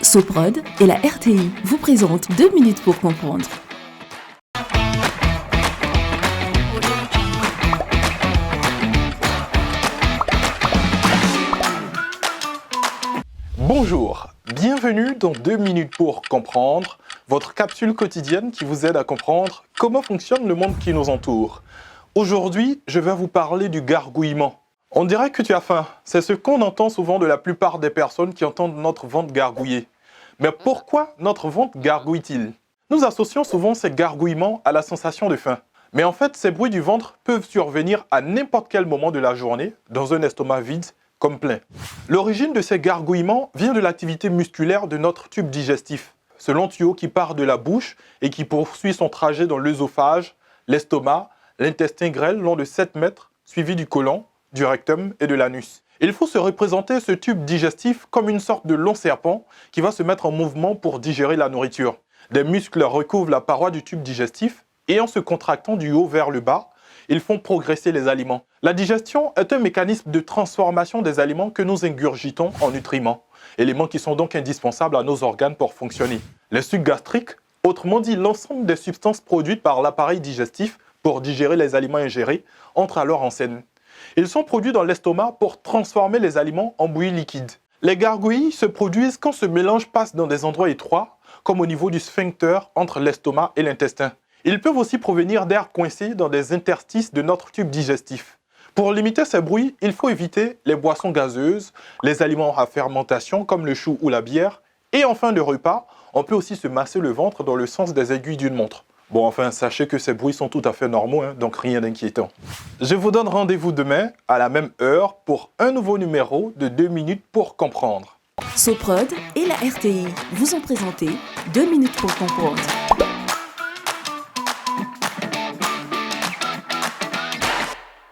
Soprod et la RTI vous présentent 2 minutes pour comprendre. Bonjour, bienvenue dans 2 minutes pour comprendre, votre capsule quotidienne qui vous aide à comprendre comment fonctionne le monde qui nous entoure. Aujourd'hui, je vais vous parler du gargouillement. On dirait que tu as faim, c'est ce qu'on entend souvent de la plupart des personnes qui entendent notre ventre gargouiller. Mais pourquoi notre ventre gargouille-t-il? Nous associons souvent ces gargouillements à la sensation de faim. Mais en fait, ces bruits du ventre peuvent survenir à n'importe quel moment de la journée, dans un estomac vide comme plein. L'origine de ces gargouillements vient de l'activité musculaire de notre tube digestif. Ce long tuyau qui part de la bouche et qui poursuit son trajet dans l'œsophage, l'estomac, l'intestin grêle long de 7 mètres, suivi du côlon, du rectum et de l'anus. Il faut se représenter ce tube digestif comme une sorte de long serpent qui va se mettre en mouvement pour digérer la nourriture. Des muscles recouvrent la paroi du tube digestif et en se contractant du haut vers le bas, ils font progresser les aliments. La digestion est un mécanisme de transformation des aliments que nous ingurgitons en nutriments, éléments qui sont donc indispensables à nos organes pour fonctionner. Les sucs gastriques, autrement dit l'ensemble des substances produites par l'appareil digestif pour digérer les aliments ingérés, entrent alors en scène. Ils sont produits dans l'estomac pour transformer les aliments en bouillie liquide. Les gargouillis se produisent quand ce mélange passe dans des endroits étroits, comme au niveau du sphincter entre l'estomac et l'intestin. Ils peuvent aussi provenir d'air coincé dans des interstices de notre tube digestif. Pour limiter ces bruits, il faut éviter les boissons gazeuses, les aliments à fermentation comme le chou ou la bière, et en fin de repas, on peut aussi se masser le ventre dans le sens des aiguilles d'une montre. Bon, enfin, sachez que ces bruits sont tout à fait normaux, donc rien d'inquiétant. Je vous donne rendez-vous demain, à la même heure, pour un nouveau numéro de 2 minutes pour comprendre. Soprod et la RTI vous ont présenté 2 minutes pour comprendre.